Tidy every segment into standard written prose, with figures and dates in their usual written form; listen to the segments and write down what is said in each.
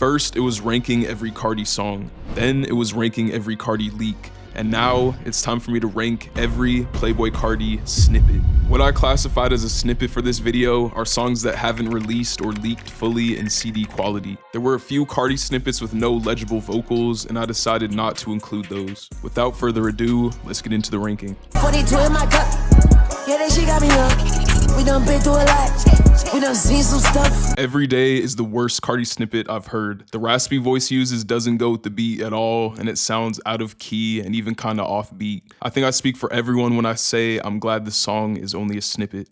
First, it was ranking every Carti song. Then it was ranking every Carti leak. And now it's time for me to rank every Playboi Carti snippet. What I classified as a snippet for this video are songs that haven't released or leaked fully in CD quality. There were a few Carti snippets with no legible vocals, and I decided not to include those. Without further ado, let's get into the ranking. 42 in my cup. Yeah, that shit got me up. We done been through a lot. We done seen some stuff. Every Day is the worst Carti snippet I've heard. The raspy voice he uses doesn't go with the beat at all, and it sounds out of key and even kind of offbeat. I think I speak for everyone when I say I'm glad the song is only a snippet.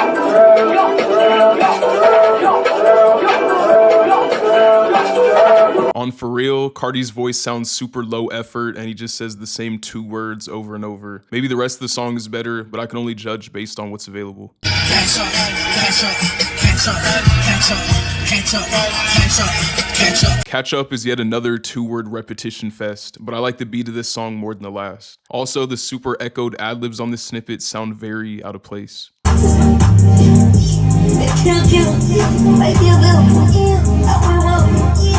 On For Real, Carti's voice sounds super low effort and he just says the same 2 words over and over. Maybe the rest of the song is better, but I can only judge based on what's available. Catch Up is yet another 2-word repetition fest, but I like the beat of this song more than the last. Also, the super echoed ad-libs on this snippet sound very out of place.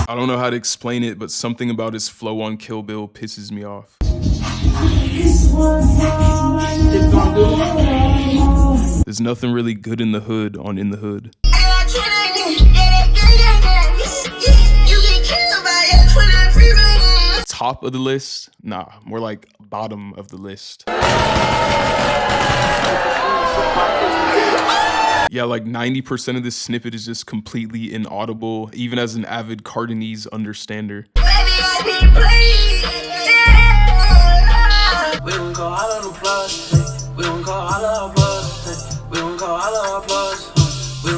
I don't know how to explain it, but something about his flow on Kill Bill pisses me off. There's nothing really good in the hood on In the Hood. Top of the list? Nah, more like bottom of the list. Yeah, like 90% of this snippet is just completely inaudible, even as an avid Cartinese understander.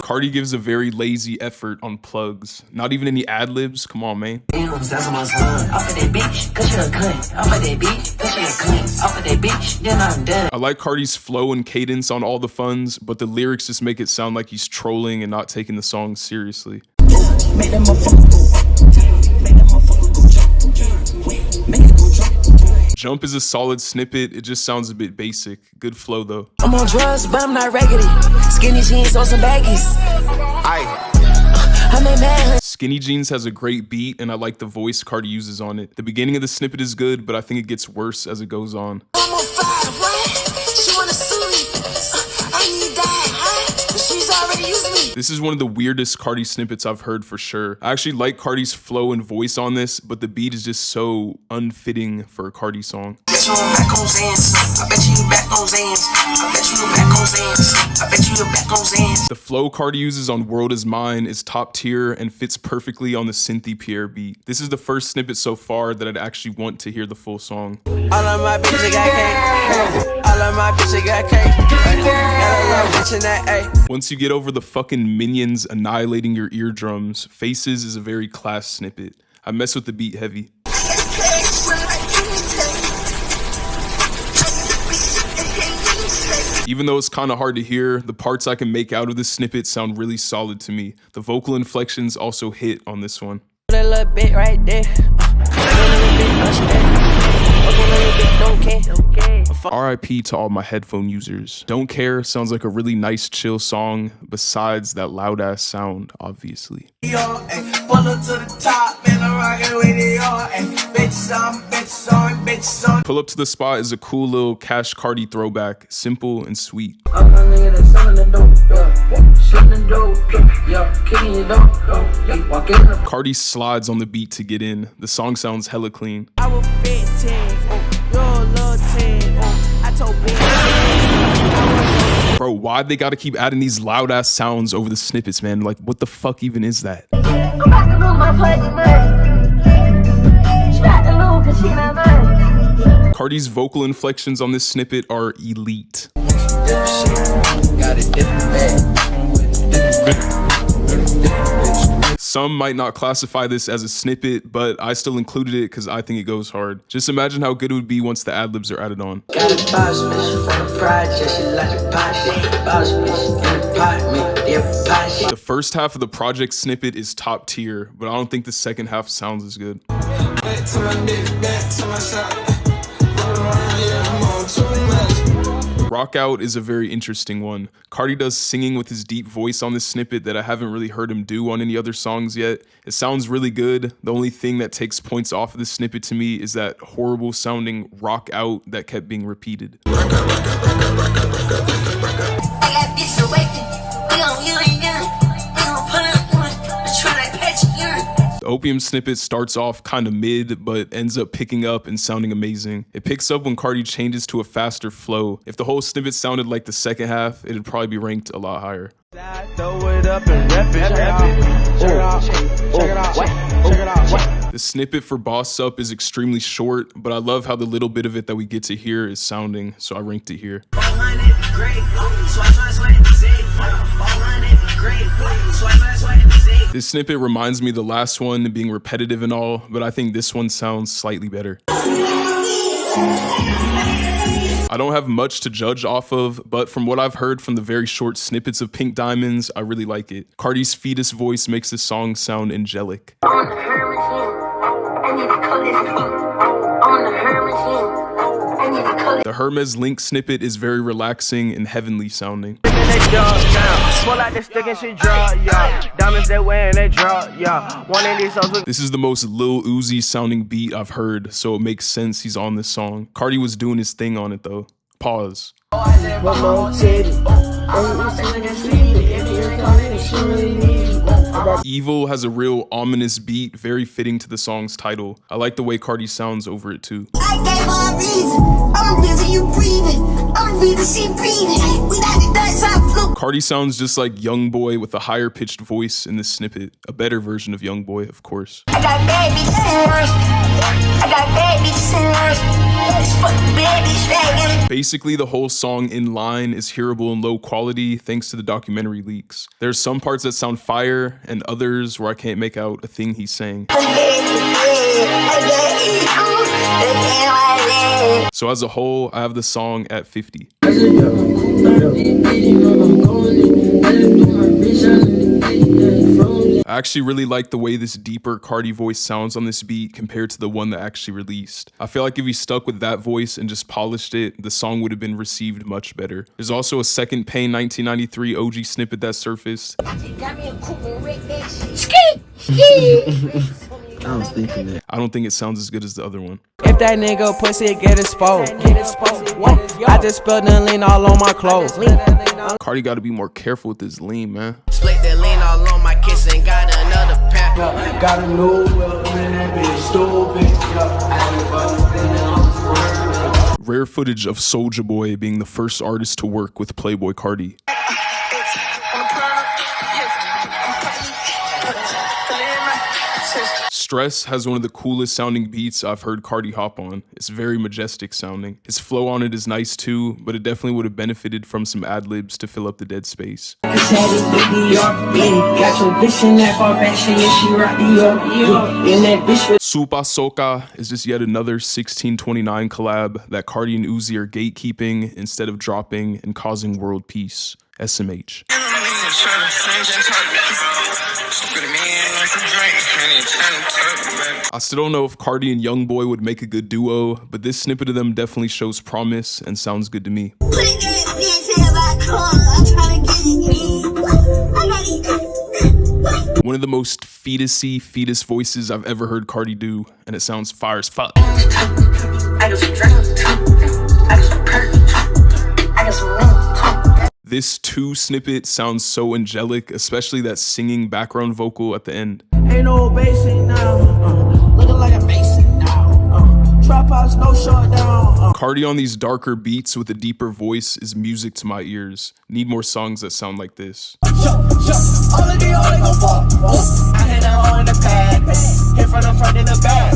Carti gives a very lazy effort on plugs. Not even any ad-libs, come on, man. I like Carti's flow and cadence on all the funds, but the lyrics just make it sound like he's trolling and not taking the song seriously. Jump is a solid snippet, it just sounds a bit basic. Good flow though. I'm on drugs, but I'm not raggedy. Skinny jeans on some baggies. Skinny Jeans has a great beat, and I like the voice Carti uses on it. The beginning of the snippet is good, but I think it gets worse as it goes on. I'm on fire, what? She wanna sue me. I need that, but she's already used me. This is one of the weirdest Carti snippets I've heard for sure. I actually like Carti's flow and voice on this, but the beat is just so unfitting for a Carti song. The flow Carti uses on World Is Mine is top tier and fits perfectly on the Cynthia Pierre beat. This is the first snippet so far that I'd actually want to hear the full song. All of my bitches got cake. All of my bitches got cake. Once you get over the fucking minions annihilating your eardrums, Faces is a very class snippet. I mess with the beat heavy. Even though it's kind of hard to hear, the parts I can make out of this snippet sound really solid to me. The vocal inflections also hit on this one. That little bit right there. RIP to all my headphone users. Don't Care sounds like a really nice chill song, besides that loud ass sound, obviously. Pull Up to the Spot is a cool little Cash Carti throwback, simple and sweet. Carti slides on the beat to get in. The song sounds hella clean. Bro, why'd they gotta keep adding these loud ass sounds over the snippets, man? Like, what the fuck even is that? Carti's vocal inflections on this snippet are elite. Some might not classify this as a snippet, but I still included it because I think it goes hard. Just imagine how good it would be once the ad-libs are added on. The first half of the project snippet is top tier, but I don't think the second half sounds as good. Rock Out is a very interesting one. Carti does singing with his deep voice on this snippet that I haven't really heard him do on any other songs yet. It sounds really good. The only thing that takes points off of this snippet to me is that horrible sounding rock out that kept being repeated. The Opium snippet starts off kind of mid, but ends up picking up and sounding amazing. It picks up when Carti changes to a faster flow. If the whole snippet sounded like the second half, it'd probably be ranked a lot higher. The snippet for Boss Up is extremely short, but I love how the little bit of it that we get to hear is sounding, so I ranked it here. This snippet reminds me of the last one being repetitive and all, but I think this one sounds slightly better. I don't have much to judge off of, but from what I've heard from the very short snippets of Pink Diamonds, I really like it. Carti's fetus voice makes this song sound angelic. The Hermes Link snippet is very relaxing and heavenly sounding. This is the most Lil Uzi sounding beat I've heard, so it makes sense he's on this song. Carti was doing his thing on it though. Pause. Evil has a real ominous beat, very fitting to the song's title. I like the way Carti sounds over it too. Carti sounds just like YoungBoy with a higher pitched voice in this snippet. A better version of YoungBoy, of course. Basically, the whole song in line is hearable in low quality thanks to the documentary leaks. There's some parts that sound fire and others where I can't make out a thing he's saying. So as a whole, I have the song at 50. I actually really like the way this deeper Carti voice sounds on this beat compared to the one that actually released. I feel like if he stuck with that voice and just polished it, the song would have been received much better. There's also a second Pain 1993 OG snippet that surfaced. I don't think it sounds as good as the other one. If that nigga pussy get exposed, I just spilled the lean all on my clothes. Carti got to be more careful with his lean, man. Split the lean all on my kiss and got another pack. Got a new when that bitch stupid. Rare footage of Soulja Boy being the first artist to work with Playboi Carti. Stress has one of the coolest sounding beats I've heard Carti hop on. It's very majestic sounding. His flow on it is nice too, but it definitely would have benefited from some ad-libs to fill up the dead space. Supa Soka is just yet another 1629 collab that Carti and Uzi are gatekeeping instead of dropping and causing world peace. SMH. I still don't know if Carti and YoungBoy would make a good duo, but this snippet of them definitely shows promise and sounds good to me. One of the most fetus voices I've ever heard Carti do, and it sounds fire as fuck. This 2 snippet sounds so angelic, especially that singing background vocal at the end. Ain't no basic now, looking like a basic now, trap house, no shutdown. Carti on these darker beats with a deeper voice is music to my ears. Need more songs that sound like this.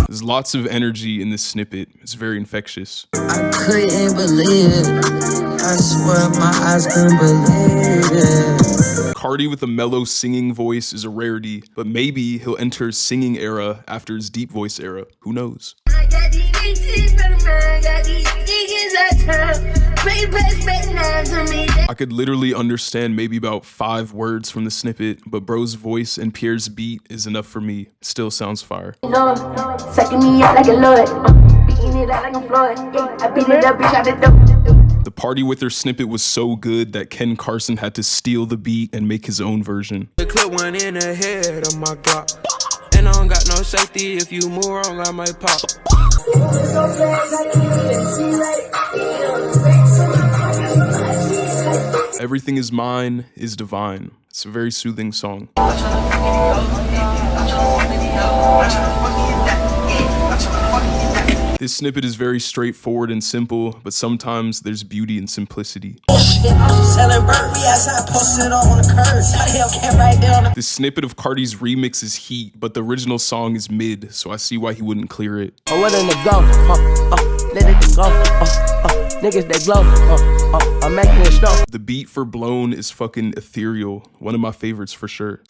There's lots of energy in this snippet. It's very infectious. I couldn't believe it. I swear my eyes couldn't believe it. Carti with a mellow singing voice is a rarity, but maybe he'll enter his singing era after his deep voice era. Who knows? I could literally understand maybe about 5 words from the snippet, but bro's voice and Pierre's beat is enough for me. It still sounds fire. The Party With Her snippet was so good that Ken Carson had to steal the beat and make his own version. The clip went in the head of my Glock. And I don't got no safety, if you move wrong, I might pop. Everything Is Mine is divine. It's a very soothing song. This snippet is very straightforward and simple, but sometimes there's beauty in simplicity. This snippet of Carti's remix is heat, but the original song is mid, so I see why he wouldn't clear it. Oh, what in the go? Let it go. Niggas, they glow. I'm making it snow. The beat for Blown is fucking ethereal. One of my favorites for sure.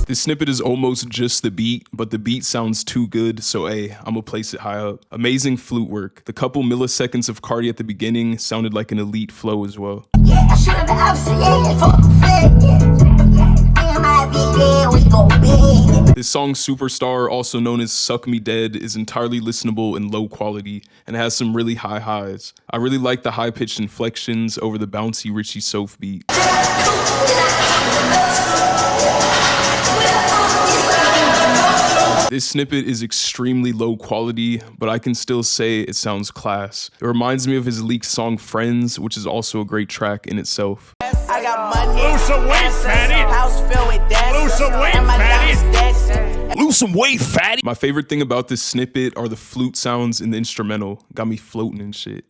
This snippet is almost just the beat, but the beat sounds too good, so hey, I'm gonna place it high up. Amazing flute work. The couple milliseconds of Carti at the beginning sounded like an elite flow as well. This song Superstar, also known as Suck Me Dead, is entirely listenable and low quality and has some really high highs. I really like the high-pitched inflections over the bouncy Richie Soph beat. This snippet is extremely low quality, but I can still say it sounds class. It reminds me of his leaked song Friends, which is also a great track in itself. I got money. Lose some weight, fatty. House filled with dancers. Lose some weight, fatty. Lose some weight, fatty. My favorite thing about this snippet are the flute sounds in the instrumental. Got me floating and shit.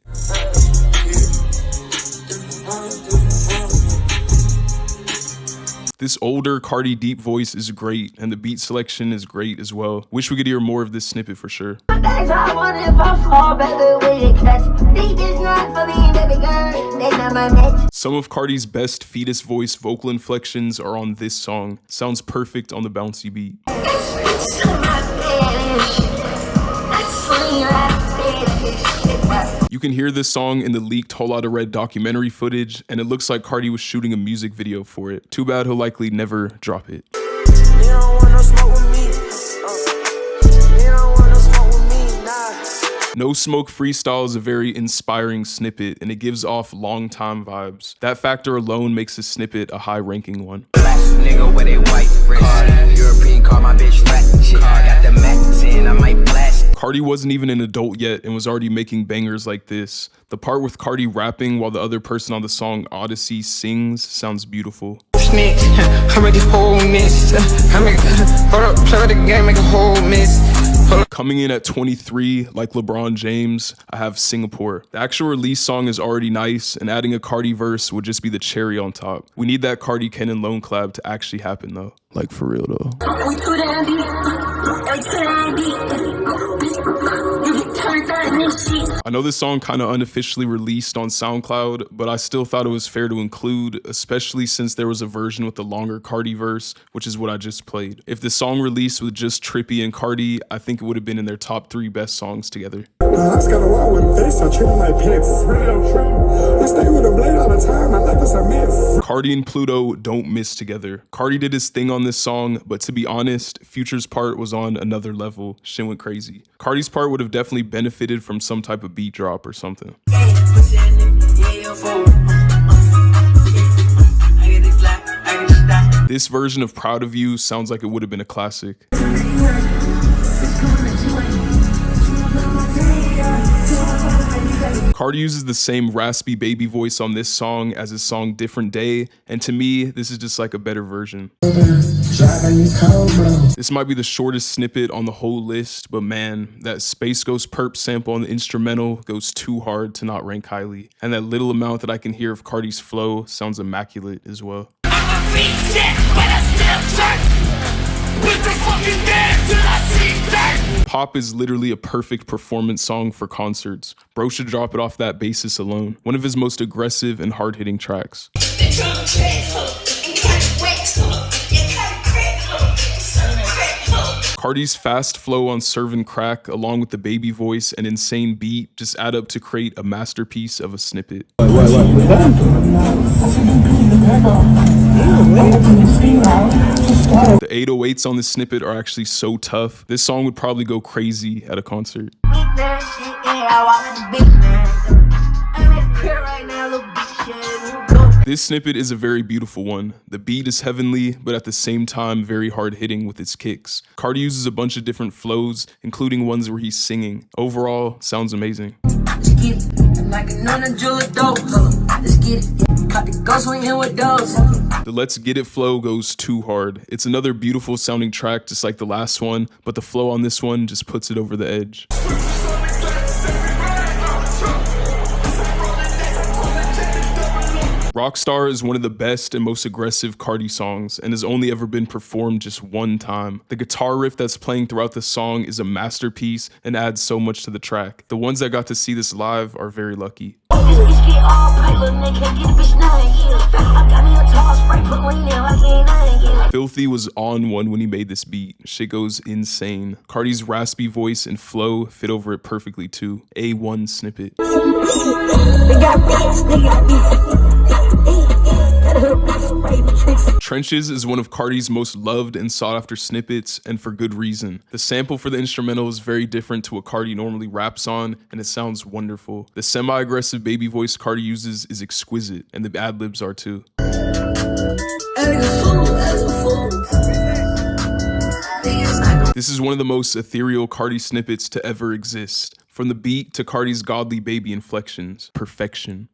This older Carti deep voice is great, and the beat selection is great as well. Wish we could hear more of this snippet for sure. Some of Carti's best fetus voice vocal inflections are on this song. Sounds perfect on the bouncy beat. You can hear this song in the leaked Whole Lotta Red documentary footage, and it looks like Carti was shooting a music video for it. Too bad he'll likely never drop it. No Smoke Freestyle is a very inspiring snippet, and it gives off long time vibes. That factor alone makes this snippet a high ranking one. Carti wasn't even an adult yet and was already making bangers like this. The part with Carti rapping while the other person on the song Odyssey sings sounds beautiful. Coming in at 23, like LeBron James, I have Singapore. The actual release song is already nice, and adding a Carti verse would just be the cherry on top. We need that Carti Ken and Lone collab to actually happen though. Like for real though. I know this song kind of unofficially released on SoundCloud, but I still thought it was fair to include, especially since there was a version with the longer Carti verse, which is what I just played. If the song released with just Trippie and Carti, I think it would have been in their top 3 best songs together. Carti and Pluto don't miss together. Carti did his thing on this song, but to be honest, Future's part was on another level. Shit went crazy. Carti's part would have definitely benefited from some type of beat drop or something. This version of Proud of You sounds like it would have been a classic. Carti uses the same raspy baby voice on this song as his song Different Day, and to me, this is just like a better version. This might be the shortest snippet on the whole list, but man, that Space Ghost Perp sample on the instrumental goes too hard to not rank highly, and that little amount that I can hear of Carti's flow sounds immaculate as well. Pop is literally a perfect performance song for concerts. Bro should drop it off that basis alone. One of his most aggressive and hard-hitting tracks. Carti's fast flow on Serve and Crack, along with the baby voice and insane beat, just add up to create a masterpiece of a snippet. The 808s on this snippet are actually so tough. This song would probably go crazy at a concert. This snippet is a very beautiful one. The beat is heavenly, but at the same time very hard-hitting with its kicks. Carti uses a bunch of different flows, including ones where he's singing. Overall, sounds amazing. The Let's Get It flow goes too hard. It's another beautiful sounding track just like the last one, but the flow on this one just puts it over the edge. Rockstar is one of the best and most aggressive Carti songs and has only ever been performed just one time. The guitar riff that's playing throughout the song is a masterpiece and adds so much to the track. The ones that got to see this live are very lucky. Filthy was on one when he made this beat. Shit goes insane. Carti's raspy voice and flow fit over it perfectly too. A1 snippet. Trenches is one of Carti's most loved and sought after snippets, and for good reason. The sample for the instrumental is very different to what Carti normally raps on, and it sounds wonderful. The semi-aggressive baby voice Carti uses is exquisite, and the ad-libs are too. This is one of the most ethereal Carti snippets to ever exist. From the beat to Carti's godly baby inflections, perfection.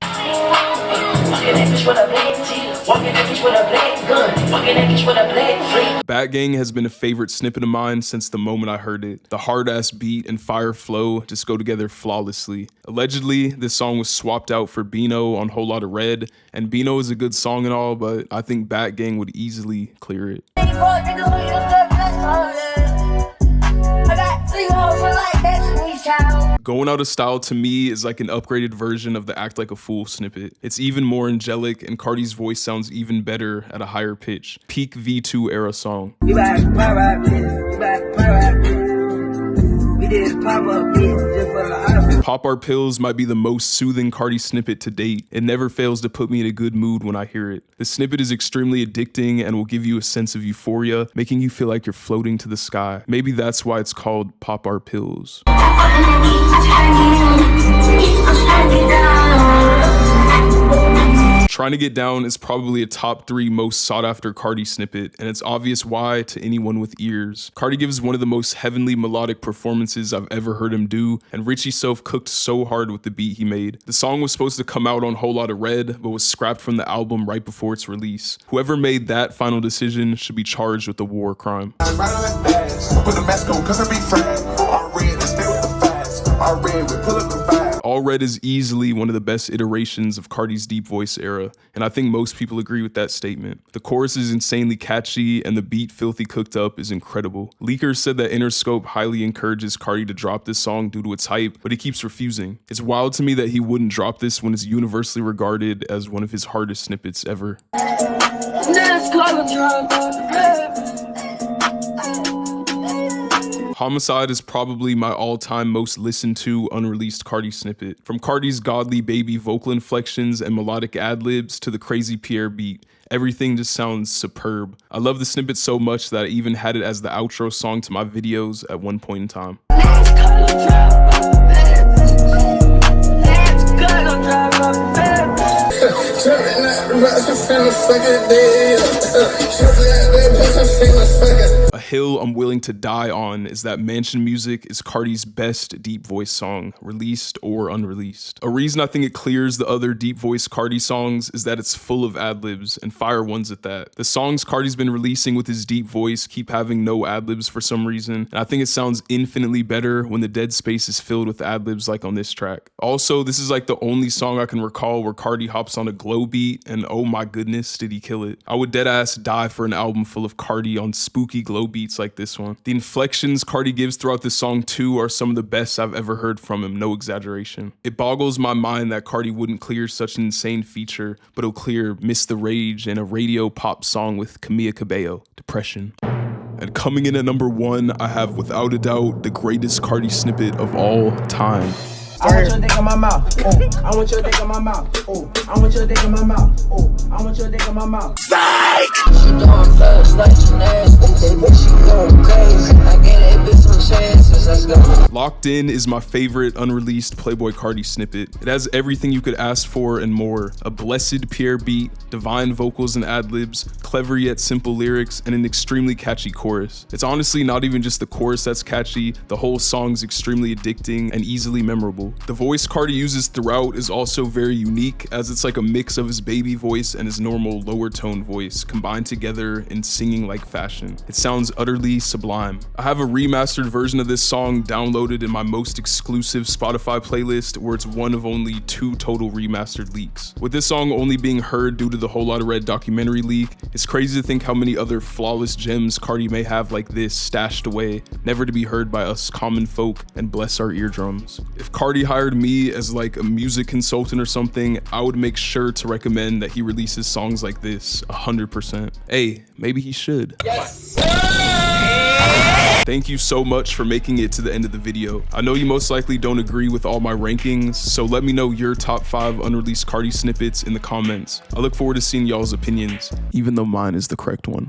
Bat Gang has been a favorite snippet of mine since the moment I heard it. The hard-ass beat and fire flow just go together flawlessly. Allegedly, this song was swapped out for Bino on Whole Lotta Red, and Bino is a good song and all, but I think Bat Gang would easily clear it. Going Out of Style to me is like an upgraded version of the Act Like a Fool snippet. It's even more angelic and Carti's voice sounds even better at a higher pitch. Peak V2 era song. Pop Our Pills might be the most soothing Carti snippet to date. It never fails to put me in a good mood when I hear it. The snippet is extremely addicting and will give you a sense of euphoria, making you feel like you're floating to the sky. Maybe that's why it's called Pop Our Pills. Trying to Get Down is probably a top 3 most sought after Carti snippet, and it's obvious why to anyone with ears. Carti gives one of the most heavenly melodic performances I've ever heard him do, and Richie Self cooked so hard with the beat he made. The song was supposed to come out on Whole Lotta Red, but was scrapped from the album right before its release. Whoever made that final decision should be charged with a war crime. All Red is easily one of the best iterations of Carti's deep voice era, and I think most people agree with that statement. The chorus is insanely catchy, and the beat Filthy cooked up is incredible. Leakers said that Interscope highly encourages Carti to drop this song due to its hype, but he keeps refusing. It's wild to me that he wouldn't drop this when it's universally regarded as one of his hardest snippets ever. Homicide is probably my all-time most listened to unreleased Carti snippet. From Carti's godly baby vocal inflections and melodic ad-libs to the crazy Pierre beat, everything just sounds superb. I love the snippet so much that I even had it as the outro song to my videos at one point in time. A hill I'm willing to die on is that Mansion Music is Carti's best deep voice song, released or unreleased. A reason I think it clears the other deep voice Carti songs is that it's full of ad-libs, and fire ones at that. The songs Carti's been releasing with his deep voice keep having no ad-libs for some reason, and I think it sounds infinitely better when the dead space is filled with ad-libs like on this track. Also, this is like the only song I can recall where Carti hops on a glow beat, and oh my goodness, did he kill it. I would deadass die for an album full of Carti on spooky glow beats like this one. The inflections Carti gives throughout this song too are some of the best I've ever heard from him, no exaggeration. It boggles my mind that Carti wouldn't clear such an insane feature, but he'll clear Miss the Rage and a radio pop song with Camila Cabello, Depression. And coming in at number 1, I have without a doubt the greatest Carti snippet of all time. I want your dick in my mouth. Oh, I want your dick in my mouth. Oh, I want your dick in my mouth. Oh, I want your dick in my mouth. Psych! Locked In is my favorite unreleased Playboi Carti snippet. It has everything you could ask for and more. A blessed Pierre beat, divine vocals and ad-libs, clever yet simple lyrics, and an extremely catchy chorus. It's honestly not even just the chorus that's catchy, the whole song's extremely addicting and easily memorable. The voice Carti uses throughout is also very unique, as it's like a mix of his baby voice and his normal lower tone voice combined together in singing like fashion. It sounds utterly sublime. I have a remastered version of this song downloaded in my most exclusive Spotify playlist, where it's one of only 2 total remastered leaks. With this song only being heard due to the Whole Lotta Red documentary leak, it's crazy to think how many other flawless gems Carti may have like this stashed away, never to be heard by us common folk, and bless our eardrums. If Carti hired me as like a music consultant or something, I would make sure to recommend that he releases songs like this 100%. Hey, maybe he should. Yes. Thank you so much for making it to the end of the video. I know you most likely don't agree with all my rankings, so let me know your top 5 unreleased Carti snippets in the comments. I look forward to seeing y'all's opinions, even though mine is the correct one.